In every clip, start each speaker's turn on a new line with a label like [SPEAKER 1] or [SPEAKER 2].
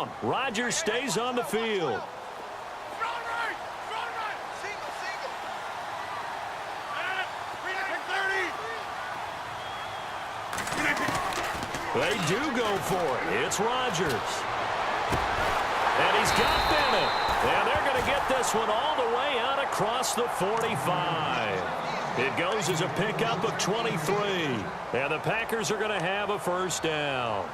[SPEAKER 1] down. Rodgers stays on the field. They do go for it. It's Rodgers. And he's got Bennett. And they're going to get this one all the way out across the 45. It goes as a pickup of 23. And the Packers are going to have a first down.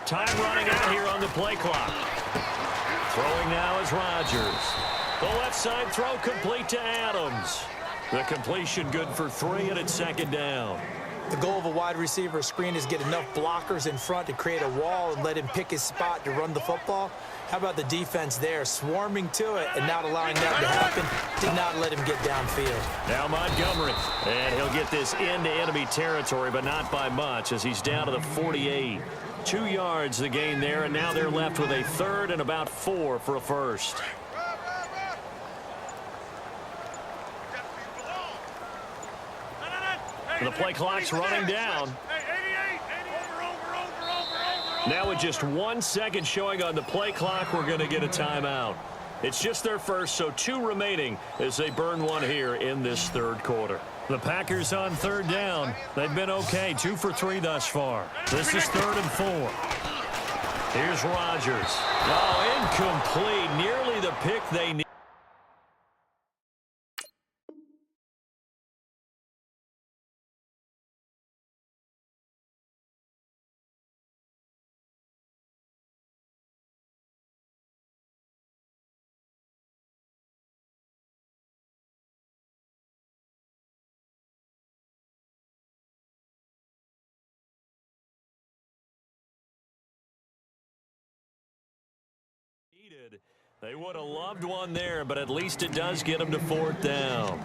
[SPEAKER 1] Time running out here on the play clock. Throwing now is Rodgers. The left side throw complete to Adams. The completion good for 3, and it's second down.
[SPEAKER 2] The goal of a wide receiver screen is get enough blockers in front to create a wall and let him pick his spot to run the football. How about the defense there, swarming to it and not allowing that to happen? Did not let him get downfield.
[SPEAKER 1] Now Montgomery, and he'll get this into enemy territory, but not by much as he's down to the 48. 2 yards the gain there, and now they're left with a third and about 4 for a first. The play clock's running down. Now with just 1 second showing on the play clock, we're going to get a timeout. It's just their first, so 2 remaining as they burn one here in this third quarter. The Packers on third down. They've been okay, 2 for 3 thus far. This is 3rd and 4. Here's Rodgers. Oh, incomplete. Nearly the pick they need. They would have loved one there, but at least it does get them to 4th down.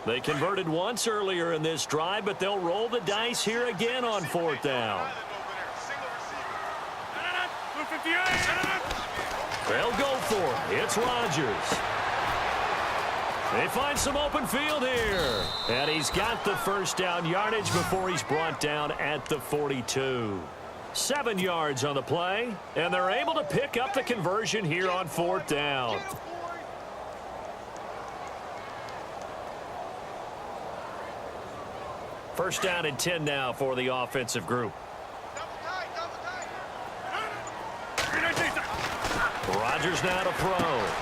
[SPEAKER 1] They converted once earlier in this drive, but they'll roll the dice here again on 4th down. They'll go for it. It's Rodgers. They find some open field here. And he's got the first down yardage before he's brought down at the 42. 7 yards on the play, and they're able to pick up the conversion here on 4th down. First down and 10 now for the offensive group. Rodgers now to throw.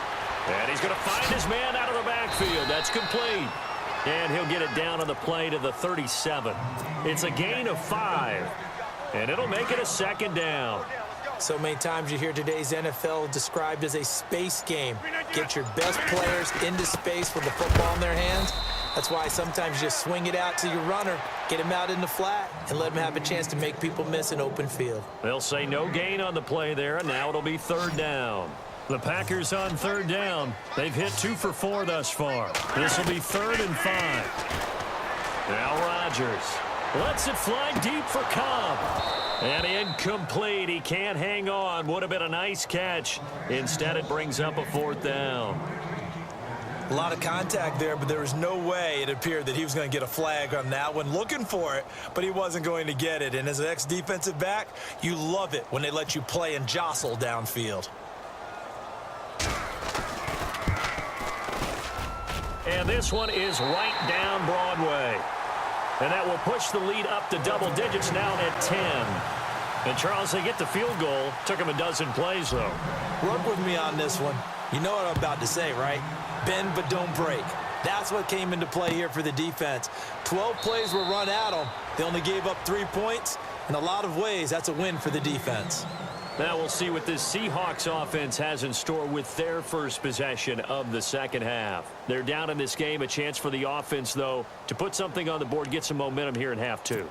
[SPEAKER 1] And he's going to find his man out of the backfield. That's complete. And he'll get it down on the play to the 37. It's a gain of 5. And it'll make it a second down.
[SPEAKER 2] So many times you hear today's NFL described as a space game. Get your best players into space with the football in their hands. That's why sometimes you just swing it out to your runner, get him out in the flat, and let him have a chance to make people miss an open field.
[SPEAKER 1] They'll say no gain on the play there, and now it'll be 3rd down. The Packers on 3rd down. They've hit 2 for 4 thus far. This will be 3rd and 5. Now Rodgers lets it fly deep for Cobb. And incomplete. He can't hang on. Would have been a nice catch. Instead, it brings up a 4th down.
[SPEAKER 2] A lot of contact there, but there was no way it appeared that he was going to get a flag on that one. Looking for it, but he wasn't going to get it. And as an ex-defensive back, you love it when they let you play and jostle downfield.
[SPEAKER 1] And this one is right down Broadway. And that will push the lead up to double digits now at 10. And, Charles, they get the field goal. Took him a dozen plays, though.
[SPEAKER 2] Work with me on this one. You know what I'm about to say, right? Bend but don't break. That's what came into play here for the defense. 12 plays were run at them. They only gave up 3 points. In a lot of ways, that's a win for the defense.
[SPEAKER 1] Now we'll see what this Seahawks offense has in store with their first possession of the second half. They're down in this game. A chance for the offense, though, to put something on the board, get some momentum here in half 2.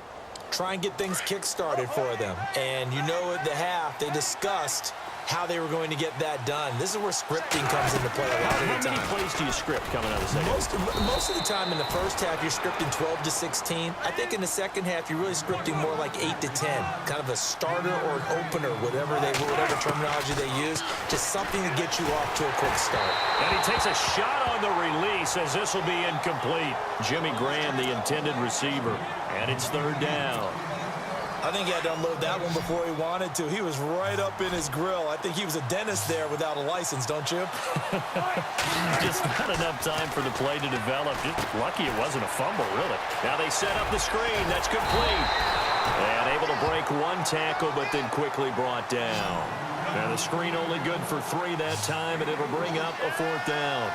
[SPEAKER 2] Try and get things kick-started for them. And you know at the half, they discussed how they were going to get that done. This is where scripting comes into play a lot of the time.
[SPEAKER 1] How many plays do you script coming out of the second?
[SPEAKER 2] Most of the time in the first half, you're scripting 12 to 16. I think in the second half, you're really scripting more like 8 to 10. Kind of a starter or an opener, whatever terminology they use. Just something to get you off to a quick start.
[SPEAKER 1] And he takes a shot on the release as this will be incomplete. Jimmy Graham, the intended receiver. And it's third down.
[SPEAKER 2] I think he had to unload that one before he wanted to. He was right up in his grill. I think he was a dentist there without a license, don't you?
[SPEAKER 1] Just not enough time for the play to develop. Just lucky it wasn't a fumble, really. Now they set up the screen. That's complete. And able to break one tackle, but then quickly brought down. Now the screen only good for 3 that time, and it'll bring up a 4th down.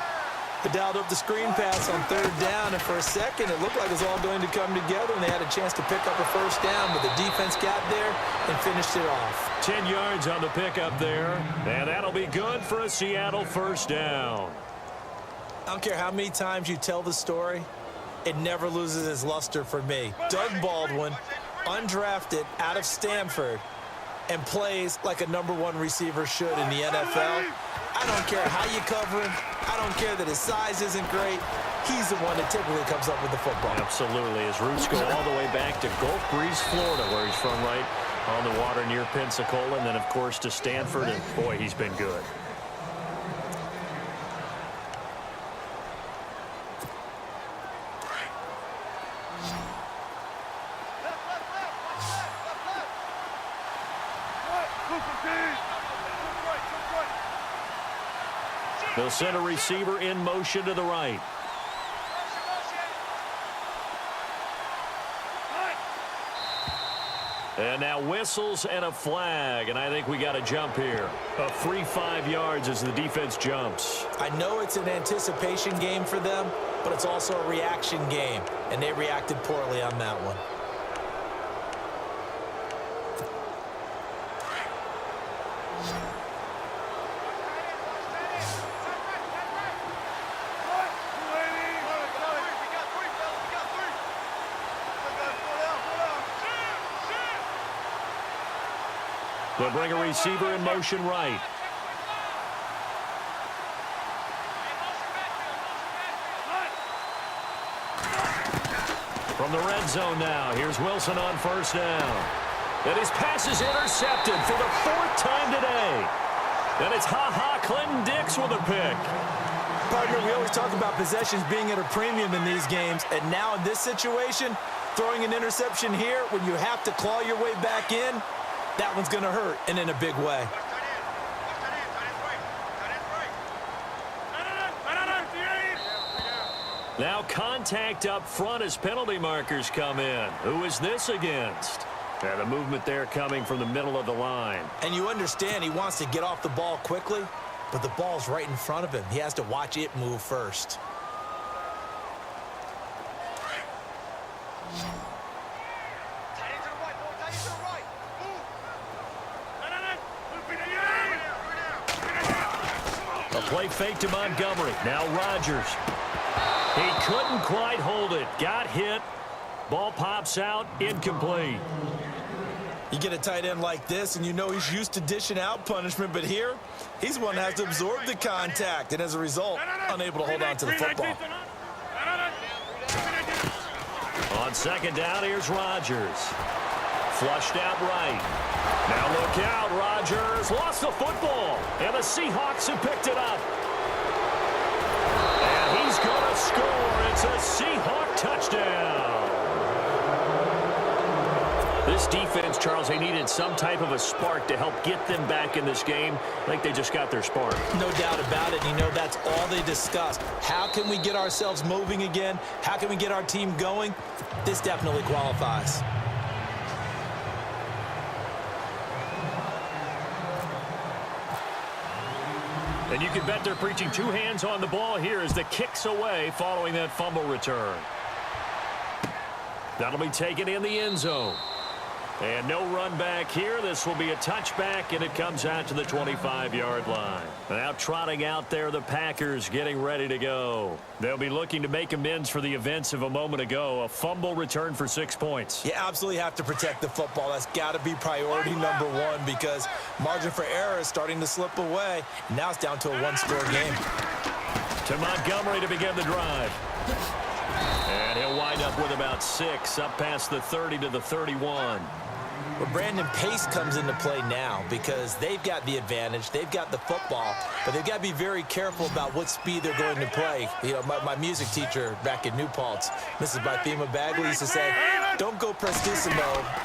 [SPEAKER 2] They dialed up the screen pass on 3rd down, and for a second it looked like it was all going to come together, and they had a chance to pick up a 1st down, but the defense got there and finished it off.
[SPEAKER 1] 10 yards on the pickup there, and that'll be good for a Seattle 1st down.
[SPEAKER 2] I don't care how many times you tell the story, it never loses its luster for me. Doug Baldwin, undrafted out of Stanford, and plays like a #1 receiver should in the NFL. I don't care how you cover him. I don't care that his size isn't great. He's the one that typically comes up with the football.
[SPEAKER 1] Absolutely. His roots go all the way back to Gulf Breeze, Florida, where he's from, right on the water near Pensacola, and then, of course, to Stanford, and, boy, he's been good. They'll send a receiver in motion to the right. And now whistles and a flag, and I think we got a jump here. A free 5 yards as the defense jumps.
[SPEAKER 2] I know it's an anticipation game for them, but it's also a reaction game, and they reacted poorly on that one.
[SPEAKER 1] They'll bring a receiver in motion right. From the red zone now, here's Wilson on 1st down. And his pass is intercepted for the 4th time today. And it's Clinton Dix with a pick.
[SPEAKER 2] Partner, we always talk about possessions being at a premium in these games, and now in this situation, throwing an interception here when you have to claw your way back in, that one's going to hurt, and in a big way.
[SPEAKER 1] Now contact up front as penalty markers come in. Who is this against? And the movement there coming from the middle of the line.
[SPEAKER 2] And you understand he wants to get off the ball quickly, but the ball's right in front of him. He has to watch it move first.
[SPEAKER 1] A play fake to Montgomery. Now Rodgers. He couldn't quite hold it. Got hit. Ball pops out. Incomplete.
[SPEAKER 2] You get a tight end like this, and you know he's used to dishing out punishment, but here, he's the one that has to absorb the contact, and as a result, unable to hold on to the football.
[SPEAKER 1] On 2nd down, here's Rodgers. Flushed out right. Now look out, Rodgers lost the football, and the Seahawks have picked it up. And he's going to score. It's a Seahawk touchdown. This defense, Charles, they needed some type of a spark to help get them back in this game. I think they just got their spark.
[SPEAKER 2] No doubt about it. You know, that's all they discussed. How can we get ourselves moving again? How can we get our team going? This definitely qualifies.
[SPEAKER 1] And you can bet they're preaching 2 hands on the ball here as the kick's away following that fumble return. That'll be taken in the end zone. And no run back here. This will be a touchback, and it comes out to the 25-yard line. Now trotting out there, the Packers getting ready to go. They'll be looking to make amends for the events of a moment ago. A fumble return for 6 points.
[SPEAKER 2] You absolutely have to protect the football. That's got to be priority number one because margin for error is starting to slip away. Now it's down to a one-score game.
[SPEAKER 1] To Montgomery to begin the drive. And he'll wind up with about 6, up past the 30 to the 31.
[SPEAKER 2] Well, Brandon, pace comes into play now because they've got the advantage. They've got the football, but they've got to be very careful about what speed they're going to play. You know, my music teacher back in New Paltz, Mrs. Bythema Bagley, used to say, don't go prestissimo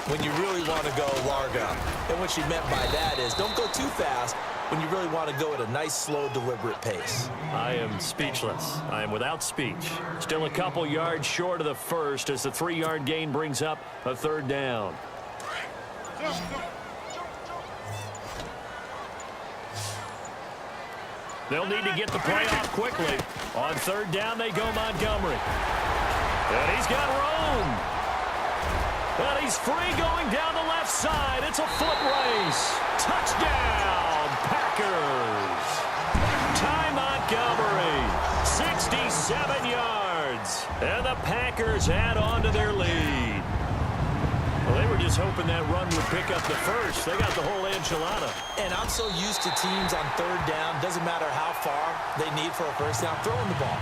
[SPEAKER 2] when you really want to go largo. And what she meant by that is don't go too fast when you really want to go at a nice, slow, deliberate pace.
[SPEAKER 1] I am speechless. I am without speech. Still a couple yards short of the first as the 3-yard gain brings up a third down. They'll need to get the play off quickly. On third down, they go Montgomery. And he's got room. And he's free going down the left side. It's a foot race. Touchdown, Packers. Ty Montgomery, 67 yards. And the Packers add on to their lead. Well, they were just hoping that run would pick up the first. They got the whole enchilada.
[SPEAKER 2] And I'm so used to teams on third down, doesn't matter how far they need for a first down, throwing the ball.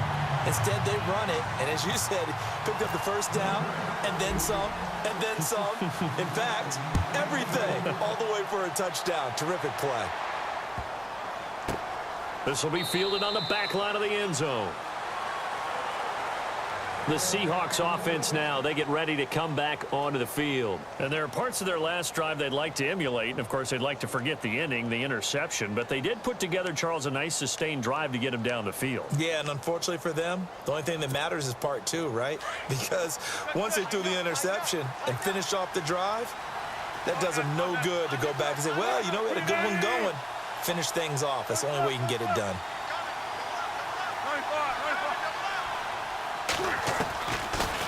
[SPEAKER 2] Instead, they run it, and as you said, picked up the first down, and then some, and then some. In fact, everything, all the way for a touchdown. Terrific play.
[SPEAKER 1] This will be fielded on the back line of the end zone. The Seahawks offense now, they get ready to come back onto the field. And there are parts of their last drive they'd like to emulate. And, of course, they'd like to forget the inning, the interception. But they did put together, Charles, a nice sustained drive to get him down the field.
[SPEAKER 2] Yeah, and unfortunately for them, the only thing that matters is part two, right? Because once they threw the interception and finished off the drive, that does them no good to go back and say, well, you know, we had a good one going. Finish things off. That's the only way you can get it done.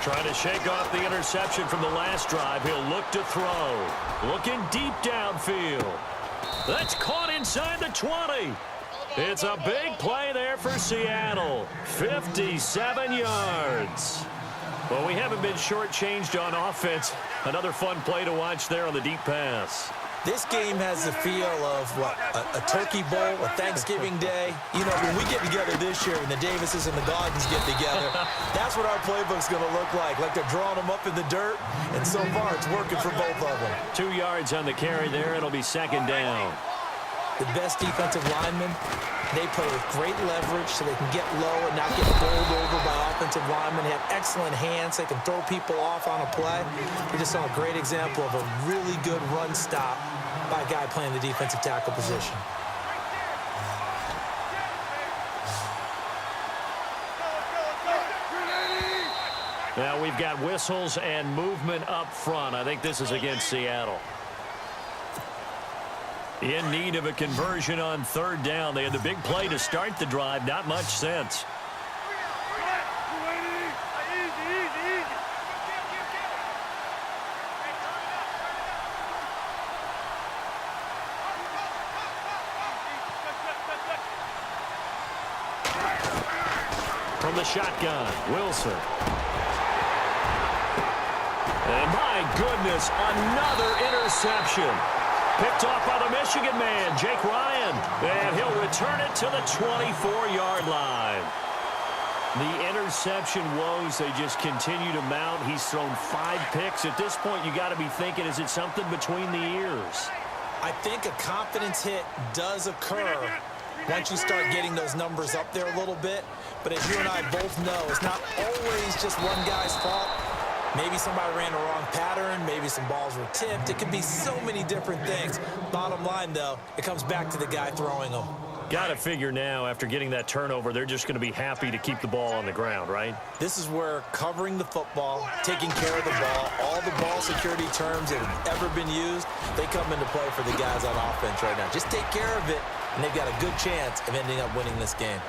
[SPEAKER 1] Trying to shake off the interception from the last drive. He'll look to throw. Looking deep downfield. That's caught inside the 20. It's a big play there for Seattle. 57 yards. Well, we haven't been shortchanged on offense. Another fun play to watch there on the deep pass.
[SPEAKER 2] This game has the feel of, what, a turkey bowl, a Thanksgiving day. You know, when we get together this year, when the Davises and the Gaudens get together, that's what our playbook's going to look like they're drawing them up in the dirt, and so far it's working for both of them.
[SPEAKER 1] 2 yards on the carry there. It'll be second down.
[SPEAKER 2] The best defensive linemen, they play with great leverage so they can get low and not get bowled over by offensive linemen. They have excellent hands. They can throw people off on a play. We just saw a great example of a really good run stop by a guy playing the defensive tackle position.
[SPEAKER 1] Now we've got whistles and movement up front. I think this is against Seattle. In need of a conversion on third down. They had the big play to start the drive. Not much sense. From the shotgun, Wilson. And my goodness, another interception. Picked off by the Michigan man, Jake Ryan. And he'll return it to the 24-yard line. The interception woes, they just continue to mount. He's thrown 5 picks. At this point, you got to be thinking, is it something between the ears?
[SPEAKER 2] I think a confidence hit does occur once you start getting those numbers up there a little bit. But as you and I both know, it's not always just one guy's fault. Maybe somebody ran a wrong pattern. Maybe some balls were tipped. It could be so many different things. Bottom line, though, it comes back to the guy throwing them.
[SPEAKER 1] Got to figure now, after getting that turnover, they're just going to be happy to keep the ball on the ground, right?
[SPEAKER 2] This is where covering the football, taking care of the ball, all the ball security terms that have ever been used, they come into play for the guys on offense right now. Just take care of it, and they've got a good chance of ending up winning this game.